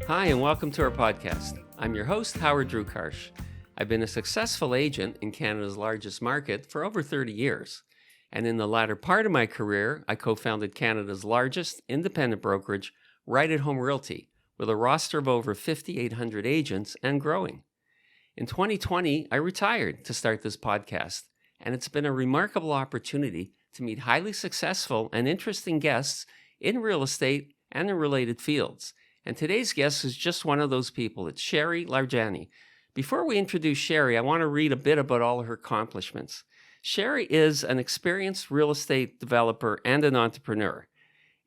Hi, and welcome to our podcast. I'm your host, Howard Drukarsh. I've been a successful agent in Canada's largest market for over 30 years. And in the latter part of my career, I co-founded Canada's largest independent brokerage, Right at Home Realty, with a roster of over 5,800 agents and growing. In 2020, I retired to start this podcast, and it's been a remarkable opportunity to meet highly successful and interesting guests in real estate and in related fields. And today's guest is just one of those people. It's Sherry Larjani. Before we introduce Sherry, I want to read a bit about all of her accomplishments. Sherry is an experienced real estate developer and an entrepreneur.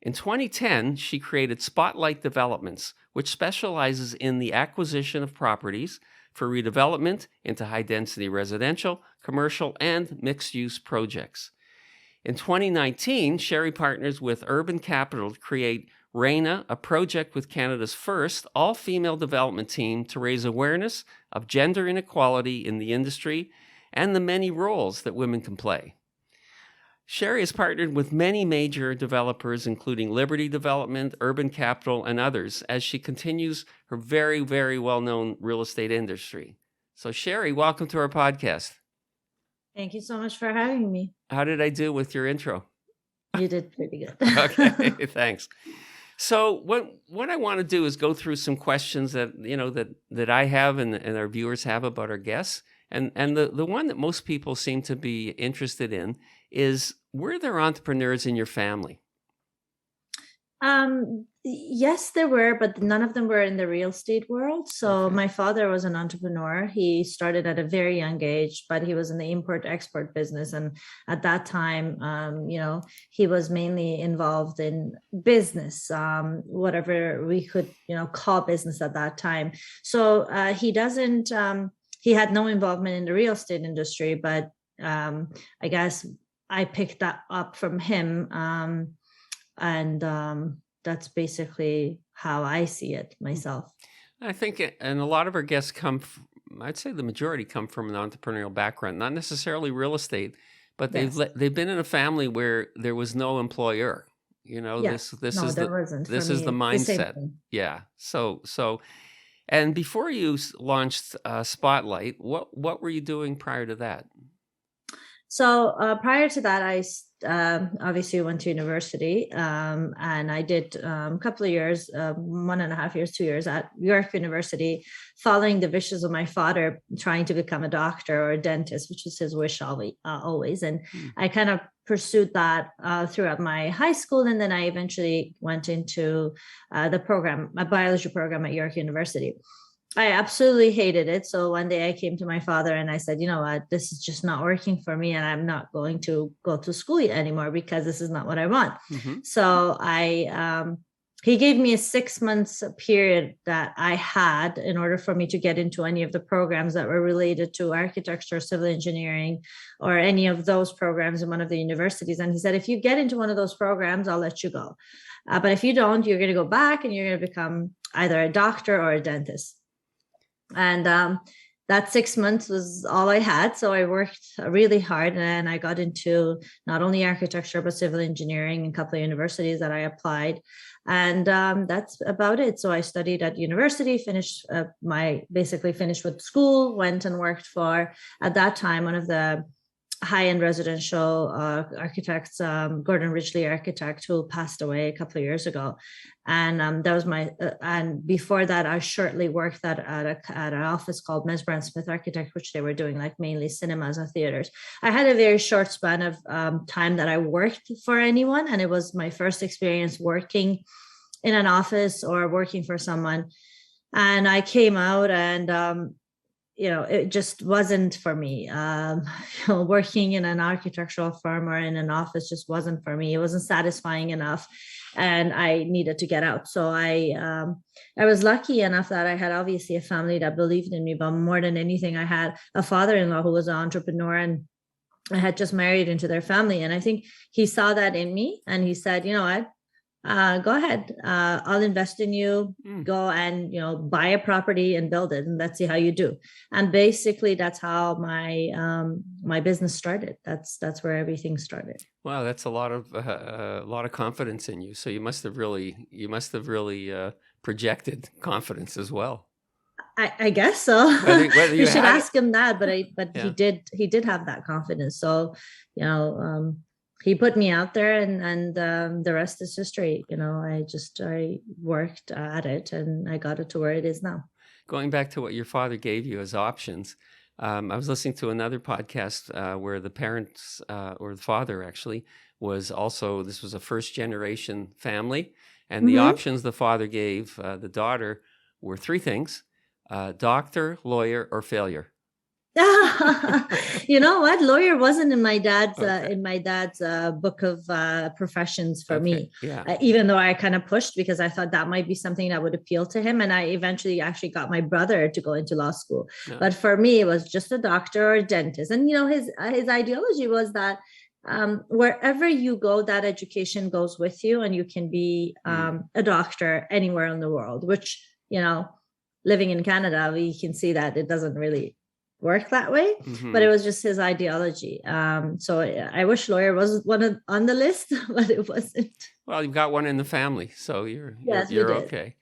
In 2010, she created Spotlight Developments, which specializes in the acquisition of properties for redevelopment into high-density residential, commercial, and mixed-use projects. In 2019, Sherry partners with Urban Capital to create RENA, a project with Canada's first all-female development team to raise awareness of gender inequality in the industry and the many roles that women can play. Sherry has partnered with many major developers, including Liberty Development, Urban Capital, and others, as she continues her very, very well-known real estate industry. So Sherry, welcome to our podcast. Thank you so much for having me. How did I do with your intro? You did pretty good. Okay, thanks. So what I want to do is go through some questions that that I have and our viewers have about our guests. And the one that most people seem to be interested in is, were there entrepreneurs in your family? Yes, there were, but none of them were in the real estate world. So Okay. my father was an entrepreneur. He started at a very young age, but he was in the import-export business. And at that time, he was mainly involved in business, whatever we could, call business at that time. So he had no involvement in the real estate industry, but I guess I picked that up from him. And that's basically how I see it myself. I think, and a lot of our guests I'd say the majority come from an entrepreneurial background, not necessarily real estate, but Yes. they've been in a family where there was no employer. Yes. This No, is there the wasn't. For this is me, the it's the same mindset. thing. Yeah. So, and before you launched Spotlight, what were you doing prior to that? So prior to that, I obviously went to university, and I did a couple of years, 1.5 years, 2 years at York University, following the wishes of my father, trying to become a doctor or a dentist, which was his wish always. And I kind of pursued that throughout my high school, and then I eventually went into the program, a biology program at York University. I absolutely hated it. So one day I came to my father and I said, you know what, this is just not working for me, and I'm not going to go to school anymore because this is not what I want. Mm-hmm. So he gave me a 6 months period that I had in order for me to get into any of the programs that were related to architecture, civil engineering, or any of those programs in one of the universities. And he said, if you get into one of those programs, I'll let you go. But if you don't, you're going to go back and you're going to become either a doctor or a dentist. And that 6 months was all I had. So I worked really hard, and I got into not only architecture, but civil engineering in a couple of universities that I applied. And that's about it. So I studied at university, finished with school, went and worked for, at that time, one of the high-end residential architects, Gordon Ridgely architect, who passed away a couple of years ago. And that was and before that, I shortly worked at an office called Mesbah and Smith Architect, which they were doing like mainly cinemas and theaters. I had a very short span of time that I worked for anyone. And it was my first experience working in an office or working for someone. And I came out and, it just wasn't for me. Working in an architectural firm or in an office just wasn't for me. It wasn't satisfying enough, and I needed to get out. So I was lucky enough that I had obviously a family that believed in me, but more than anything, I had a father-in-law who was an entrepreneur, and I had just married into their family. And I think he saw that in me, and he said, you know what, go ahead. I'll invest in you. Mm. Go and, buy a property and build it, and let's see how you do. And basically, that's how my business started. That's where everything started. Wow, that's a lot of confidence in you. So you must have really projected confidence as well. I guess so. Whether You you should had ask him that, but Yeah. he did have that confidence. So, he put me out there, and the rest is history. I worked at it, and I got it to where it is now. Going back to what your father gave you as options, I was listening to another podcast where the parents, or the father actually, this was a first generation family. And the options the father gave the daughter were three things: doctor, lawyer, or failure. You know what? Lawyer wasn't in my dad's Okay. book of professions for Okay. me. Yeah. Even though I kind of pushed because I thought that might be something that would appeal to him, and I eventually actually got my brother to go into law school. No. But for me, it was just a doctor or a dentist, and his ideology was that wherever you go, that education goes with you, and you can be a doctor anywhere in the world. Which living in Canada, we can see that it doesn't really work that way, but it was just his ideology. So I wish lawyer was on the list, but it wasn't. Well, you've got one in the family, so you're okay.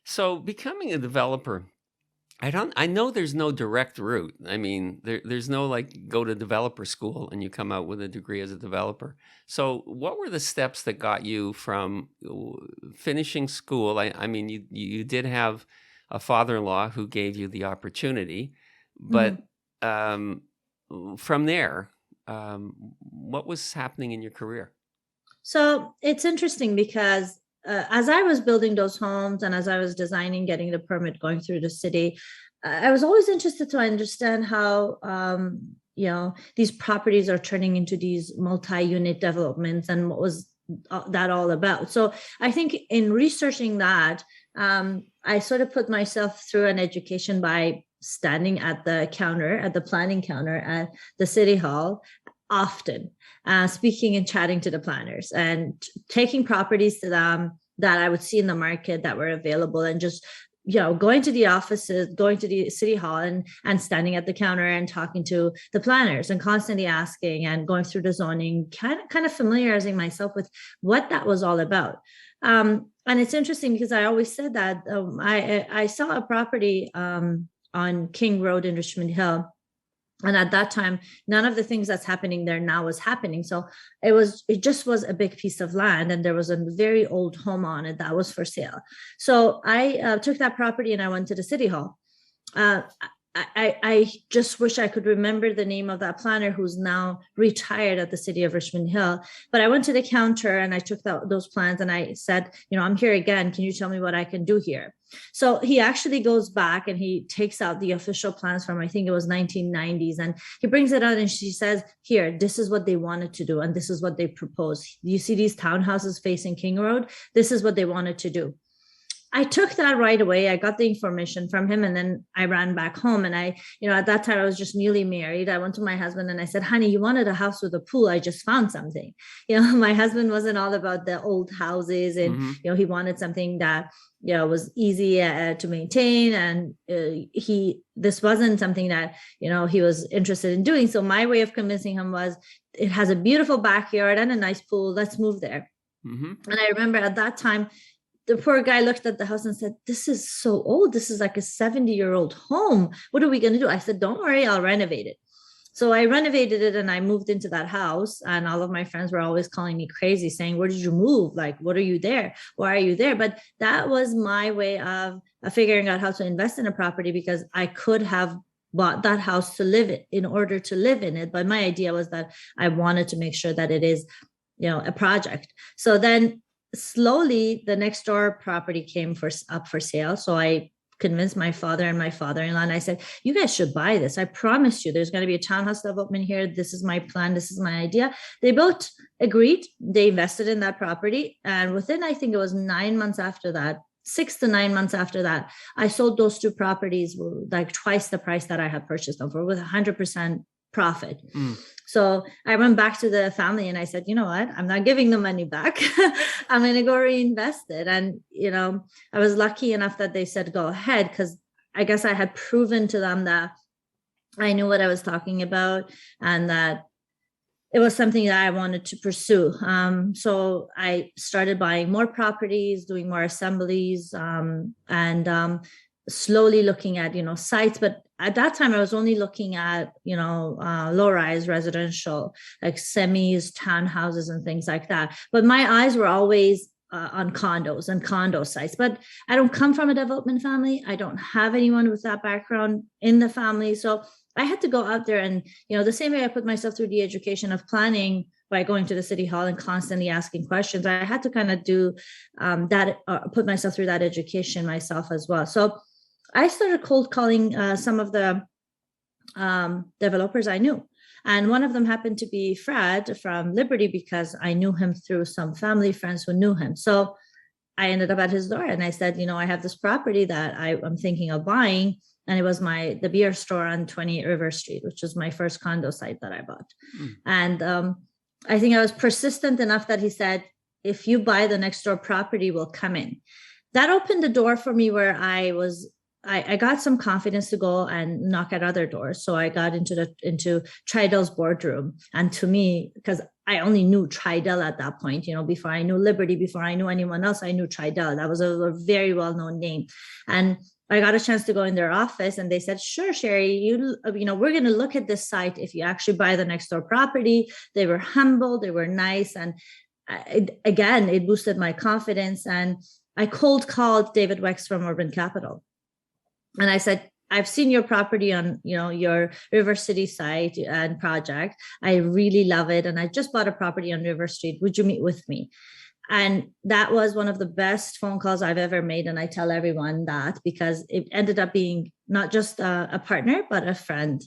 So becoming a developer, I know there's no direct route. I mean, there's no like go to developer school and you come out with a degree as a developer. So what were the steps that got you from finishing school? I mean, you did have a father-in-law who gave you the opportunity, but from there, what was happening in your career? So it's interesting because as I was building those homes and as I was designing, getting the permit, going through the city, I was always interested to understand how these properties are turning into these multi-unit developments, and what was that all about. So I think in researching that, I sort of put myself through an education by standing at the planning counter at the city hall often, speaking and chatting to the planners and taking properties to them that I would see in the market that were available, and just going to the offices, going to the city hall, and standing at the counter and talking to the planners and constantly asking and going through the zoning, kind of familiarizing myself with what that was all about. And it's interesting because I always said that I saw a property on King Road in Richmond Hill. And at that time, none of the things that's happening there now was happening. So it just was a big piece of land, and there was a very old home on it that was for sale. So I took that property and I went to the city hall. I just wish I could remember the name of that planner who's now retired at the city of Richmond Hill. But I went to the counter and I took those plans and I said, I'm here again. Can you tell me what I can do here? So he actually goes back and he takes out the official plans from, I think it was 1990s, and he brings it out and she says, here, this is what they wanted to do. And this is what they proposed. You see these townhouses facing King Road? This is what they wanted to do. I took that right away. I got the information from him, and then I ran back home. And at that time I was just newly married. I went to my husband and I said, honey, you wanted a house with a pool. I just found something. My husband wasn't all about the old houses, and, he wanted something that, was easy to maintain. And this wasn't something that, he was interested in doing. So my way of convincing him was, it has a beautiful backyard and a nice pool. Let's move there. And I remember at that time, the poor guy looked at the house and said, this is so old. This is like a 70-year-old home. What are we going to do? I said, don't worry, I'll renovate it. So I renovated it and I moved into that house, and all of my friends were always calling me crazy, saying, where did you move? Like, what are you there? Why are you there? But that was my way of figuring out how to invest in a property, because I could have bought that house to live in order to live in it. But my idea was that I wanted to make sure that it is, a project. So then slowly the next door property came up for sale. So I convinced my father and my father-in-law, and I said, you guys should buy this. I promise you there's going to be a townhouse development here. This is my plan. This is my idea. They both agreed. They invested in that property. And within, I think it was 9 months after that, 6 to 9 months after that, I sold those two properties like twice the price that I had purchased them for, with 100% profit. So I went back to the family and I said, you know what, I'm not giving the money back. I'm going to go reinvest it. And, I was lucky enough that they said, go ahead, because I guess I had proven to them that I knew what I was talking about and that it was something that I wanted to pursue. So I started buying more properties, doing more assemblies, and slowly looking at, sites. But at that time, I was only looking at, low-rise residential, like semis, townhouses, and things like that. But my eyes were always on condos and condo sites. But I don't come from a development family. I don't have anyone with that background in the family. So I had to go out there and, the same way I put myself through the education of planning by going to the city hall and constantly asking questions, I had to kind of do that, put myself through that education myself as well. So I started cold calling some of the developers I knew. And one of them happened to be Fred from Liberty, because I knew him through some family friends who knew him. So I ended up at his door and I said, I have this property that I'm thinking of buying. And it was the beer store on 28 River Street, which was my first condo site that I bought. And I think I was persistent enough that he said, if you buy the next door property, we'll come in. That opened the door for me where I got some confidence to go and knock at other doors. So I got into Tridell's boardroom. And to me, because I only knew Tridell at that point, before I knew Liberty, before I knew anyone else, I knew Tridell. That was a very well-known name. And I got a chance to go in their office and they said, sure, Sherry, we're going to look at this site if you actually buy the next door property. They were humble, they were nice. And it boosted my confidence. And I cold called David Wex from Urban Capital. And I said, I've seen your property on, your River City site and project. I really love it. And I just bought a property on River Street. Would you meet with me? And that was one of the best phone calls I've ever made. And I tell everyone that because it ended up being not just a partner, but a friend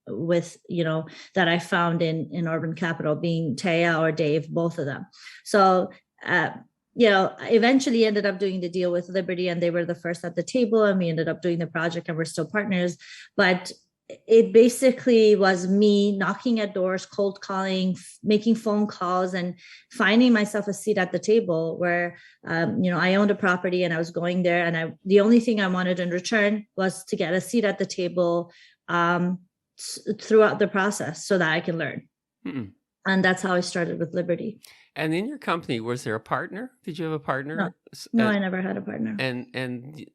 with, that I found in Urban Capital, being Taya or Dave, both of them. So, eventually ended up doing the deal with Liberty and they were the first at the table and we ended up doing the project and we're still partners. But it basically was me knocking at doors, cold calling, making phone calls and finding myself a seat at the table where, I owned a property and I was going there and the only thing I wanted in return was to get a seat at the table throughout the process so that I can learn. Mm-mm. And that's how I started with Liberty. And in your company, was there a partner? Did you have a partner? No, I never had a partner. And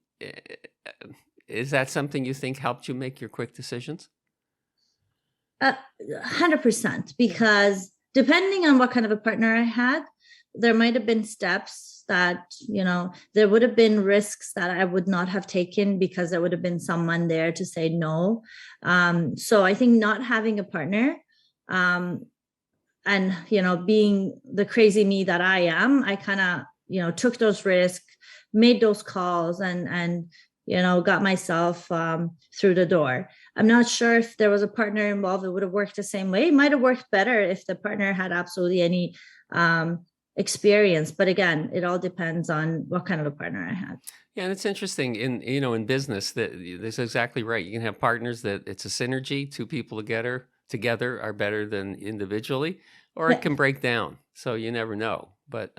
is that something you think helped you make your quick decisions? 100%, because depending on what kind of a partner I had, there might have been steps that, there would have been risks that I would not have taken because there would have been someone there to say no. So I think not having a partner, and, being the crazy me that I am, I kind of, took those risks, made those calls and got myself through the door. I'm not sure if there was a partner involved, it would have worked the same way. It might have worked better if the partner had absolutely any experience. But again, it all depends on what kind of a partner I had. Yeah, and it's interesting in business that that's exactly right. You can have partners that it's a synergy, two people together are better than individually, or it can break down. So you never know. But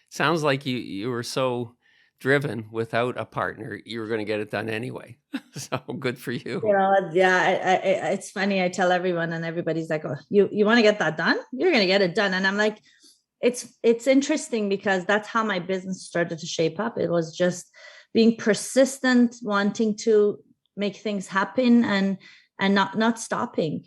sounds like you were so driven without a partner, you were going to get it done anyway. So good for you. It's funny. I tell everyone and everybody's like, oh, you want to get that done? You're going to get it done. And I'm like, it's interesting because that's how my business started to shape up. It was just being persistent, wanting to make things happen and not stopping.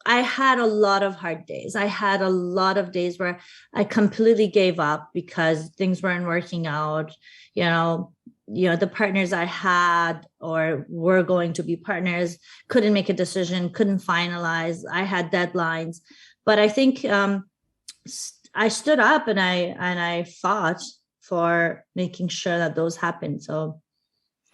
I had a lot of hard days. I had a lot of days where I completely gave up because things weren't working out. The partners I had or were going to be partners couldn't make a decision, couldn't finalize. I had deadlines, but I think I stood up and I fought for making sure that those happened. So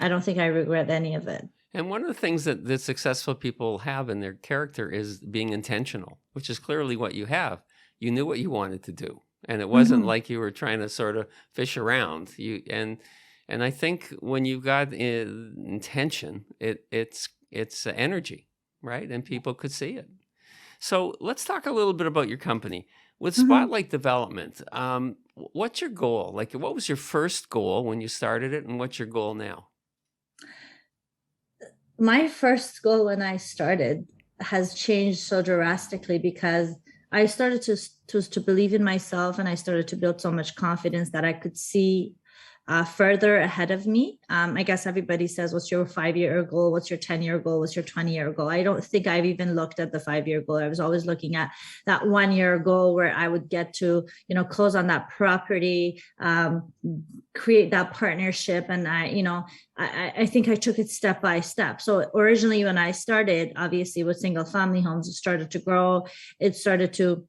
I don't think I regret any of it. And one of the things that successful people have in their character is being intentional, which is clearly what you have. You knew what you wanted to do, and it wasn't like you were trying to sort of fish around. And I think when you've got intention, it's energy, right? And people could see it. So let's talk a little bit about your company. With Mhm. Spotlight Development, what's your goal? Like, what was your first goal when you started it, and what's your goal now? My first goal when I started has changed so drastically because I started to believe in myself, and I started to build so much confidence that I could see further ahead of me. I guess everybody says, what's your 5 year goal? What's your 10 year goal? What's your 20 year goal? I don't think I've even looked at the 5 year goal. I was always looking at that 1 year goal where I would get to, close on that property, create that partnership. And I think I took it step by step. So originally when I started, obviously with single family homes, it started to grow. It started to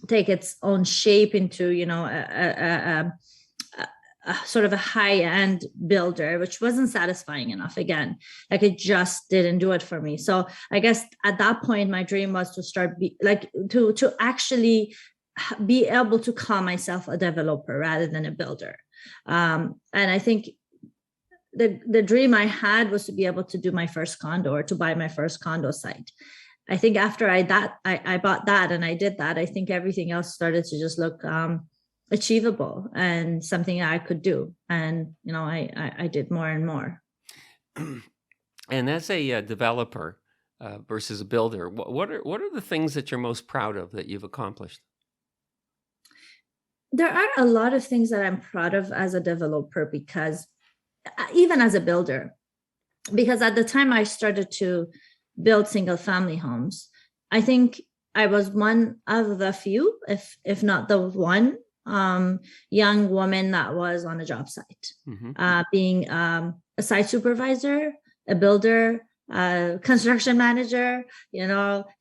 take its own shape into, a sort of a high-end builder, which wasn't satisfying enough. Again, like it just didn't do it for me. So I guess at that point, my dream was to start to actually be able to call myself a developer rather than a builder. And I think the dream I had was to be able to do my first condo or to buy my first condo site. I think after I bought that and I did that, I think everything else started to just look achievable and something I could do. And I did more and more. And as a developer versus a builder, what are the things that you're most proud of that you've accomplished? There are a lot of things that I'm proud of as a developer, because even as a builder, because at the time I started to build single family homes, I think I was one of the few, if not the one, young woman that was on a job site, Hmm. being a site supervisor, a builder, construction manager,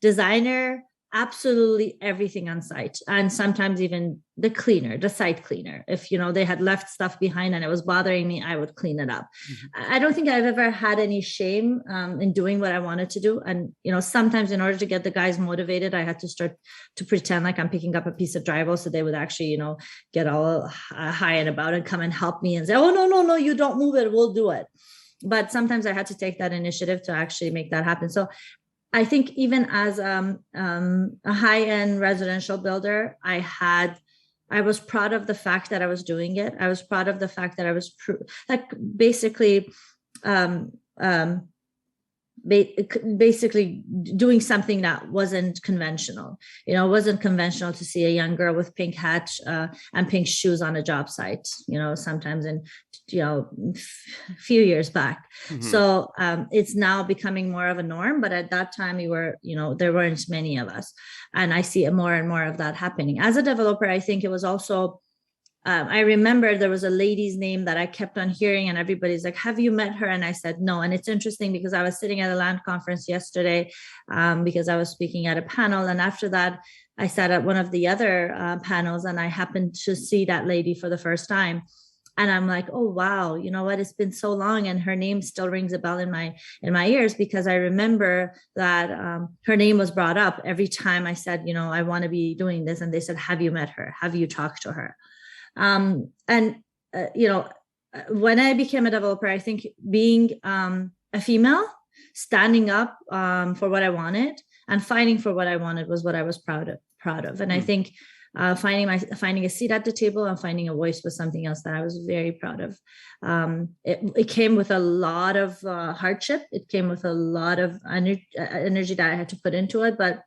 designer, absolutely everything on site. And sometimes even the cleaner, the site cleaner. If, they had left stuff behind and it was bothering me, I would clean it up. Hmm. I don't think I've ever had any shame in doing what I wanted to do. And, sometimes in order to get the guys motivated, I had to start to pretend like I'm picking up a piece of drywall so they would actually, get all high and about and come and help me and say, oh, no, no, no, you don't move it, we'll do it. But sometimes I had to take that initiative to actually make that happen. So I think even as a high-end residential builder, I was proud of the fact that I was doing it. I was proud of the fact that I was basically um, um, basically doing something that wasn't conventional. It wasn't conventional to see a young girl with pink hat and pink shoes on a job site, sometimes in, few years back. Hmm. So it's now becoming more of a norm. But at that time, there weren't many of us. And I see more and more of that happening. As a developer, I think it was also I remember there was a lady's name that I kept on hearing, and everybody's like, have you met her? And I said, no. And it's interesting because I was sitting at a land conference yesterday because I was speaking at a panel. And after that, I sat at one of the other panels, and I happened to see that lady for the first time. And I'm like, oh, wow, you know what? It's been so long. And her name still rings a bell in my ears, because I remember that her name was brought up every time I said, I want to be doing this. And they said, have you met her? Have you talked to her? And when I became a developer, I think being a female, standing up for what I wanted and fighting for what I wanted was what I was proud of. And I think finding a seat at the table and finding a voice was something else that I was very proud of. It came with a lot of hardship. It came with a lot of energy that I had to put into it, but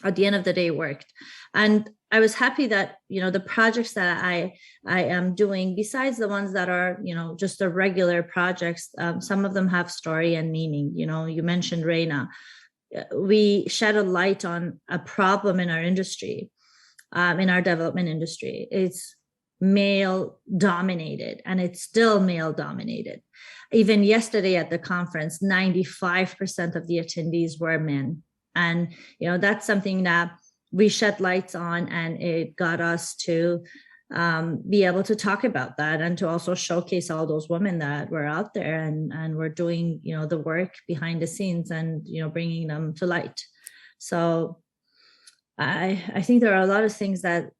at the end of the day, it worked. And I was happy that, the projects that I am doing, besides the ones that are, just the regular projects, some of them have story and meaning. You mentioned Reina. We shed a light on a problem in our industry, in our development industry. It's male dominated, and it's still male dominated. Even yesterday at the conference, 95% of the attendees were men. And, that's something that we shed lights on, and it got us to be able to talk about that and to also showcase all those women that were out there and were doing, the work behind the scenes and, bringing them to light. So I think there are a lot of things that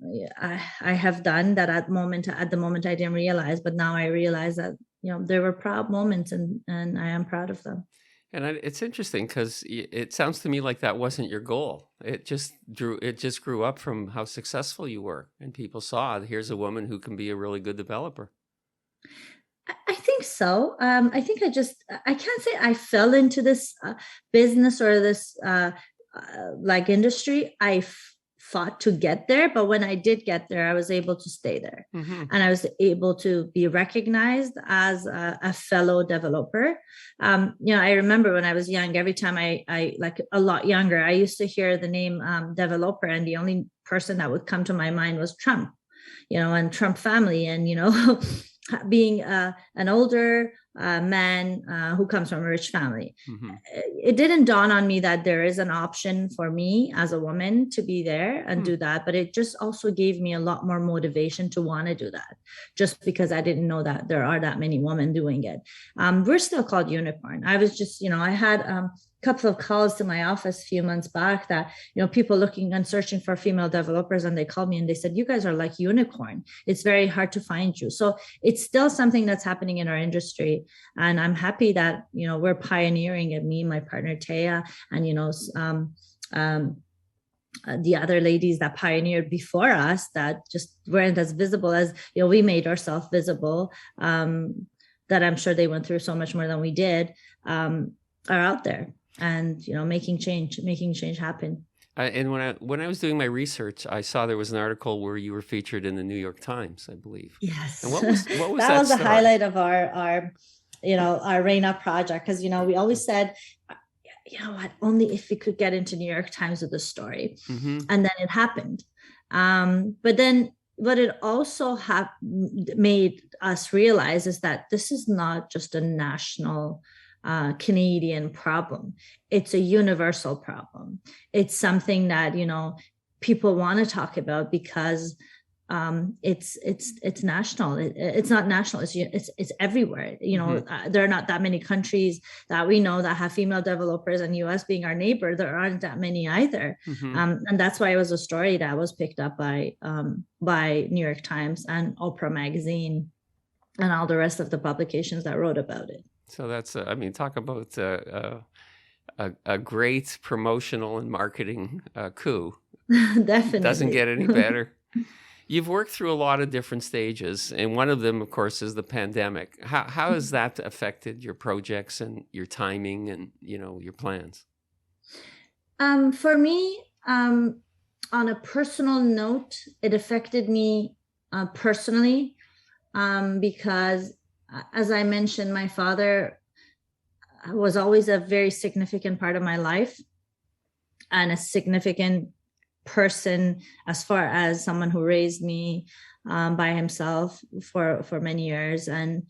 I have done that at the moment I didn't realize, but now I realize that, there were proud moments, and I am proud of them. And it's interesting because it sounds to me like that wasn't your goal. It just grew up from how successful you were, and people saw here's a woman who can be a really good developer. I think so. I can't say I fell into this business or this like industry. Fought to get there, but when I did get there, I was able to stay there, and I was able to be recognized as a fellow developer. I remember when I was young, every time I like a lot younger, I used to hear the name developer, and the only person that would come to my mind was Trump, and Trump family, and being an older man who comes from a rich family. It didn't dawn on me that there is an option for me as a woman to be there and do that, but it just also gave me a lot more motivation to want to do that, just because I didn't know that there are that many women doing it. We're still called unicorn. I was just, I had couple of calls to my office a few months back that people looking and searching for female developers, and they called me and they said, you guys are like unicorn, it's very hard to find you. So it's still something that's happening in our industry, and I'm happy that we're pioneering it, me, my partner Taya, and the other ladies that pioneered before us that just weren't as visible as we made ourselves visible, that I'm sure they went through so much more than we did, are out there and making change happen. And when I was doing my research, I saw there was an article where you were featured in the New York Times, I believe. Yes. And what was that was the highlight of our RENA project, because we always said, what, only if we could get into New York Times with the story. And then it happened. But then what it also made us realize is that this is not just a national Canadian problem. It's a universal problem. It's something that people want to talk about because it's national. It's not national. It's everywhere. There are not that many countries that we know that have female developers, and U.S. being our neighbor, there aren't that many either. And that's why it was a story that was picked up by New York Times and Oprah magazine and all the rest of the publications that wrote about it. So that's, talk about a great promotional and marketing coup. Definitely. Doesn't get any better. You've worked through a lot of different stages, and one of them, of course, is the pandemic. How has that affected your projects and your timing and, your plans? For me, on a personal note, it affected me personally because, as I mentioned, my father was always a very significant part of my life and a significant person as far as someone who raised me by himself for many years. And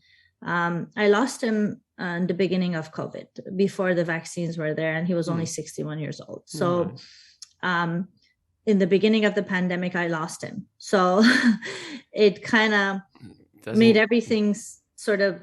I lost him in the beginning of COVID, before the vaccines were there, and he was only 61 years old. So in the beginning of the pandemic, I lost him. So it kind of made everything sort of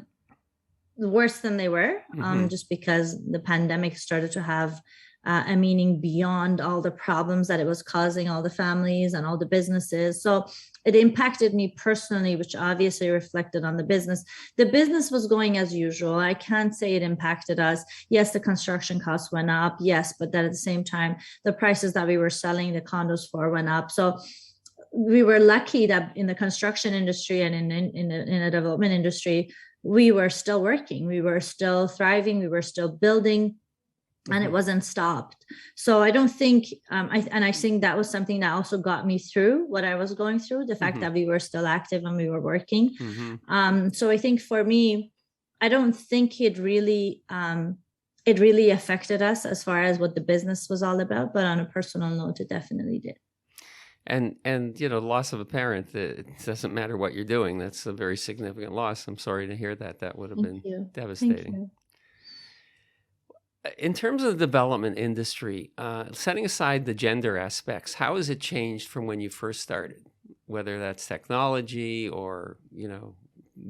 worse than they were, just because the pandemic started to have a meaning beyond all the problems that it was causing all the families and all the businesses. So it impacted me personally, which obviously reflected on the business. The business was going as usual. I can't say it impacted us. Yes, the construction costs went up. Yes, but then at the same time, the prices that we were selling the condos for went up. So we were lucky that in the construction industry and in the development industry, we were still working. We were still thriving. We were still building. And it wasn't stopped. So I don't think, I think that was something that also got me through what I was going through, the fact that we were still active and we were working. So I think for me, I don't think it really affected us as far as what the business was all about, but on a personal note, it definitely did. And loss of a parent, it doesn't matter what you're doing. That's a very significant loss. I'm sorry to hear that. That would have been devastating. In terms of the development industry, setting aside the gender aspects, how has it changed from when you first started? Whether that's technology or,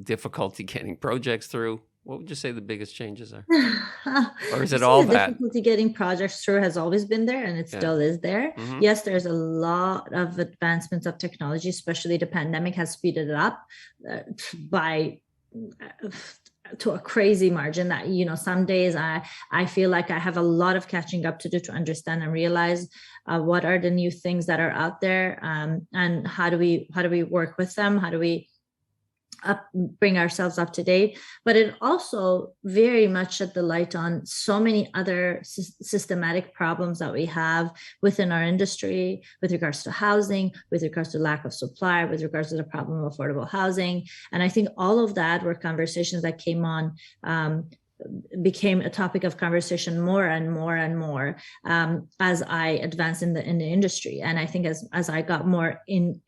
difficulty getting projects through, what would you say the biggest changes are? Or is it all that? Difficulty getting projects through has always been there, and it still is there. Yes, there's a lot of advancements of technology, especially the pandemic has speeded it up by to a crazy margin that, some days I feel like I have a lot of catching up to do to understand and realize what are the new things that are out there, and how do we work with them, how do we bring ourselves up to date. But it also very much shed the light on so many other systematic problems that we have within our industry with regards to housing, with regards to lack of supply, with regards to the problem of affordable housing. And I think all of that were conversations that came on, became a topic of conversation more and more and more, as I advanced in the industry. And I think as I got more in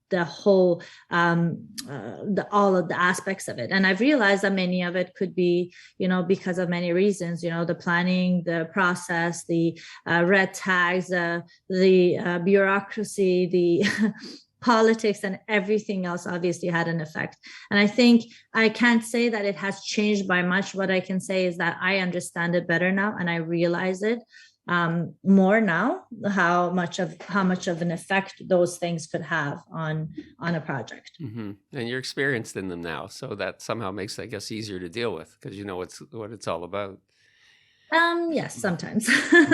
the whole, all of the aspects of it, and I've realized that many of it could be, because of many reasons, the planning, the process, the red tags, the bureaucracy, the politics, and everything else obviously had an effect. And I think I can't say that it has changed by much. What I can say is that I understand it better now, and I realize it more now, how much of an effect those things could have on a project. Mm-hmm. And you're experienced in them now, so that somehow makes it, I guess, easier to deal with, because you know what it's all about. Yes, sometimes.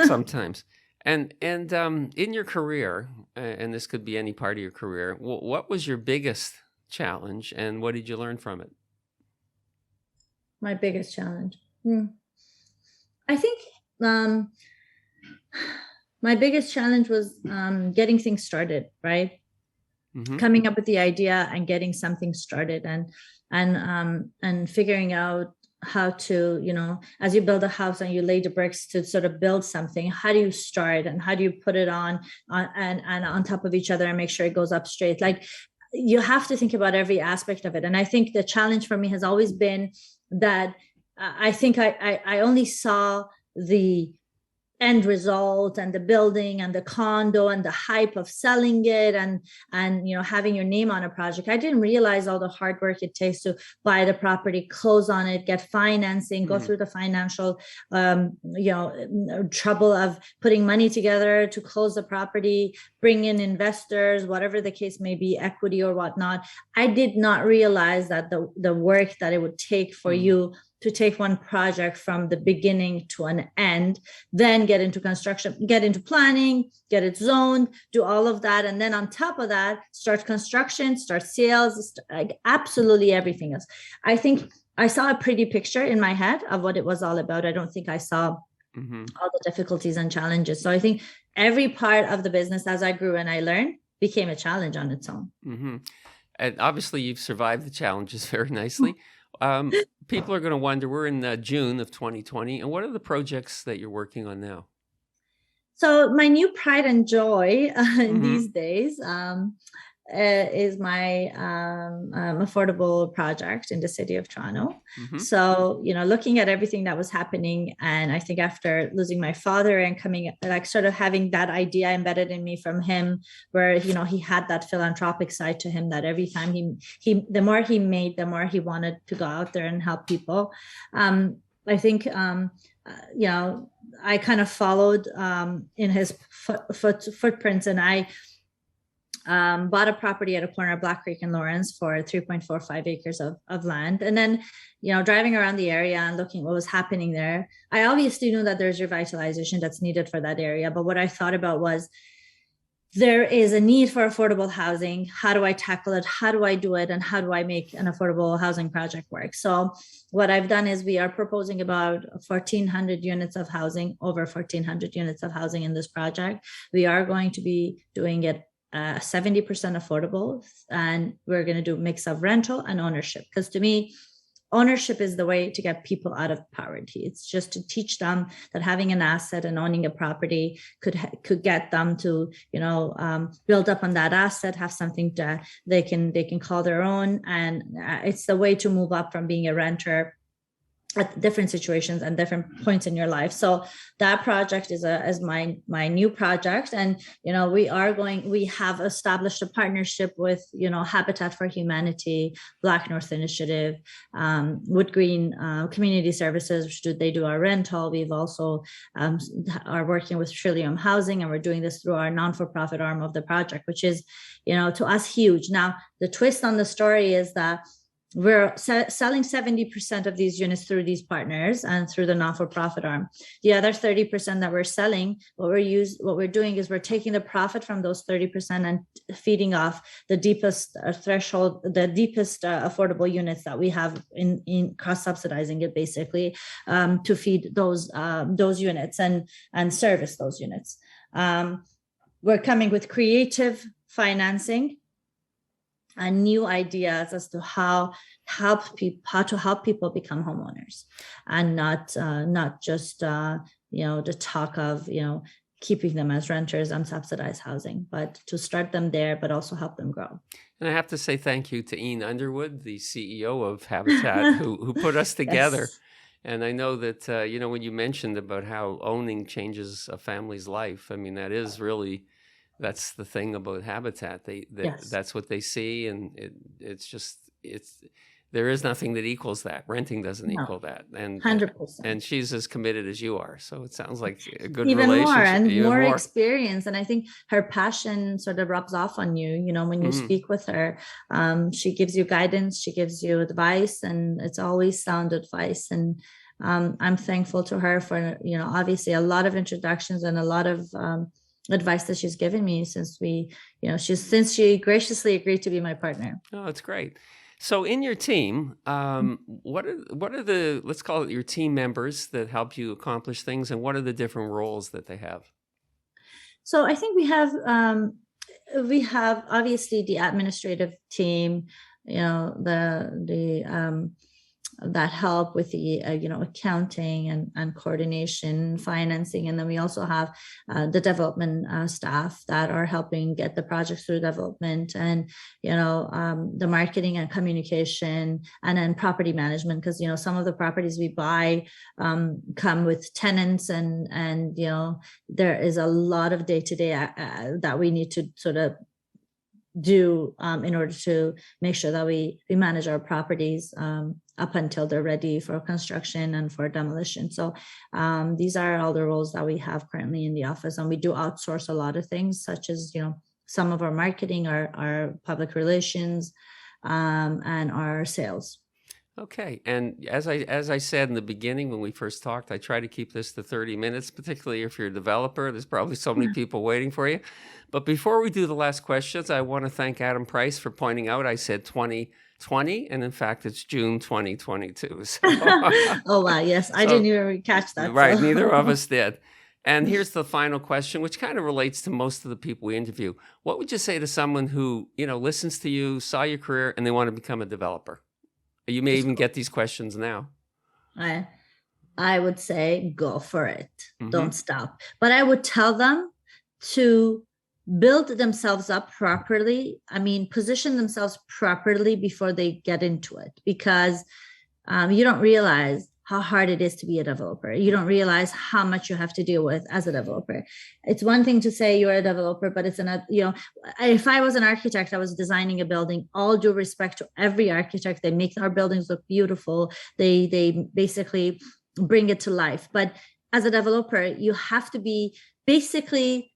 Sometimes. And in your career, and this could be any part of your career, what was your biggest challenge, and what did you learn from it? My biggest challenge, I think my biggest challenge was getting things started, right? Mm-hmm. Coming up with the idea and getting something started, and figuring out how to, as you build a house and you lay the bricks to sort of build something, how do you start and how do you put it on and on top of each other and make sure it goes up straight? Like, you have to think about every aspect of it. And I think the challenge for me has always been that I think I only saw the end result and the building and the condo and the hype of selling it and having your name on a project. I didn't realize all the hard work it takes to buy the property, close on it, get financing, go through the financial trouble of putting money together to close the property, bring in investors, whatever the case may be, equity or whatnot. I did not realize that the work that it would take for you to take one project from the beginning to an end, then get into construction, get into planning, get it zoned, do all of that. And then on top of that, start construction, start sales, absolutely everything else. I think I saw a pretty picture in my head of what it was all about. I don't think I saw all the difficulties and challenges. So I think every part of the business, as I grew and I learned, became a challenge on its own. Mm-hmm. And obviously you've survived the challenges very nicely. People are going to wonder, we're in June of 2020, and what are the projects that you're working on now? So my new pride and joy these days is my affordable project in the city of Toronto. So, looking at everything that was happening, and I think after losing my father and coming, sort of having that idea embedded in me from him, where, he had that philanthropic side to him, that every time he the more he made, the more he wanted to go out there and help people. I think, I kind of followed in his footprints, and I bought a property at a corner of Black Creek and Lawrence for 3.45 acres of land. And then, driving around the area and looking what was happening there, I obviously knew that there's revitalization that's needed for that area. But what I thought about was, there is a need for affordable housing. How do I tackle it? How do I do it? And how do I make an affordable housing project work? So what I've done is we are proposing about 1,400 units of housing, over 1,400 units of housing in this project. We are going to be doing it 70% affordable, and we're going to do a mix of rental and ownership, because to me, ownership is the way to get people out of poverty. It's just to teach them that having an asset and owning a property could get them to, build up on that asset, have something that they can call their own. And it's the way to move up from being a renter at different situations and different points in your life. So that project is my new project. And, we have established a partnership with, Habitat for Humanity, Black North Initiative, Wood Green Community Services, which they do our rental. We've also are working with Trillium Housing, and we're doing this through our non-for-profit arm of the project, which is, to us, huge. Now, the twist on the story is that we're selling 70% of these units through these partners and through the non-for-profit arm. The other 30% that we're selling, what we're doing is we're taking the profit from those 30% and feeding off the deepest threshold, the deepest affordable units that we have in cross-subsidizing it basically, to feed those units and service those units. We're coming with creative financing and new ideas as to how to help people become homeowners, and not just the talk of keeping them as renters on subsidized housing, but to start them there, but also help them grow. And I have to say thank you to Ian Underwood, the CEO of Habitat, who put us together. Yes. And I know that when you mentioned about how owning changes a family's life, I mean that is really. That's the thing about Habitat. Yes. That's what they see, and there is nothing that equals that. Renting doesn't equal that, and 100%. And she's as committed as you are. So it sounds like a good relationship. Even more experience, and I think her passion sort of rubs off on you. When you speak with her, she gives you guidance, she gives you advice, and it's always sound advice. And I'm thankful to her for obviously a lot of introductions and a lot of advice that she's given me since she graciously agreed to be my partner. Oh, that's great. So in your team, what are the, let's call it your team members that help you accomplish things, and what are the different roles that they have? So I think we have obviously the administrative team, that help with the accounting and coordination, financing, and then we also have the development staff that are helping get the projects through development, and the marketing and communication, and then property management, because some of the properties we buy come with tenants, and there is a lot of day-to-day that we need to sort of do in order to make sure that we manage our properties up until they're ready for construction and for demolition. So these are all the roles that we have currently in the office, and we do outsource a lot of things, such as some of our marketing, our public relations, and our sales. Okay. And as I said in the beginning when we first talked, I try to keep this to 30 minutes, particularly if you're a developer. There's probably so many people waiting for you. But before we do the last questions, I want to thank Adam Price for pointing out I said 2020, and in fact, it's June 2022. So, oh, wow. Yes, I didn't even catch that. Right. So. Neither of us did. And here's the final question, which kind of relates to most of the people we interview. What would you say to someone who, listens to you, saw your career, and they want to become a developer? You may even get these questions now. I would say go for it. Mm-hmm. Don't stop. But I would tell them to build themselves up properly. I mean, position themselves properly before they get into it, because you don't realize how hard it is to be a developer. You don't realize how much you have to deal with as a developer. It's one thing to say you're a developer, but it's another, if I was an architect, I was designing a building, all due respect to every architect, they make our buildings look beautiful. They basically bring it to life. But as a developer, you have to be basically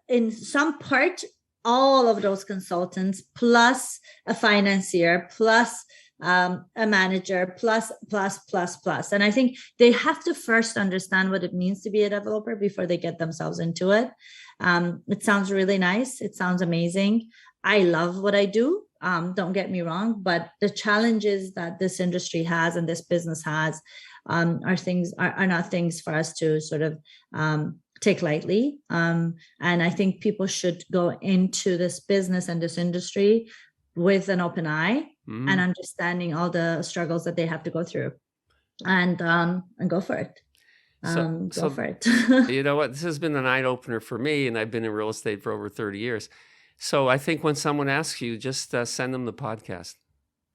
in some part, all of those consultants, plus a financier, plus a manager, plus. And I think they have to first understand what it means to be a developer before they get themselves into it. It sounds really nice. It sounds amazing. I love what I do. Don't get me wrong, but the challenges that this industry has and this business has are not things for us to sort of take lightly. And I think people should go into this business and this industry with an open eye and understanding all the struggles that they have to go through, and go for it. Go for it. You know what? This has been an eye opener for me, and I've been in real estate for over 30 years. So I think when someone asks you, just send them the podcast.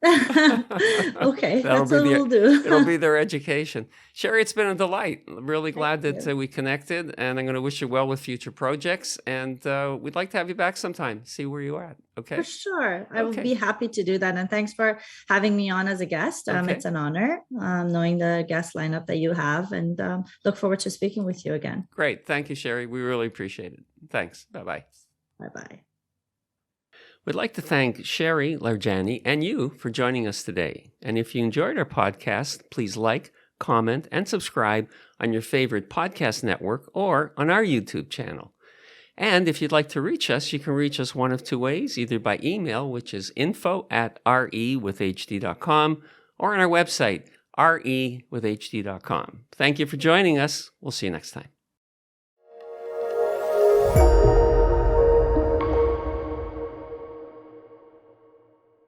Okay, that's what we'll do. It'll be their education. Sherry, it's been a delight. I'm really glad that we connected, and I'm going to wish you well with future projects. And we'd like to have you back sometime, see where you're at. Okay? For sure. I would be happy to do that. And thanks for having me on as a guest. It's an honor knowing the guest lineup that you have, and look forward to speaking with you again. Great. Thank you, Sherry. We really appreciate it. Thanks. Bye-bye. Bye-bye. We'd like to thank Sherry Larjani and you for joining us today. And if you enjoyed our podcast, please like, comment, and subscribe on your favorite podcast network or on our YouTube channel. And if you'd like to reach us, you can reach us one of two ways, either by email, which is info@rewithhd.com, or on our website, rewithhd.com. Thank you for joining us. We'll see you next time.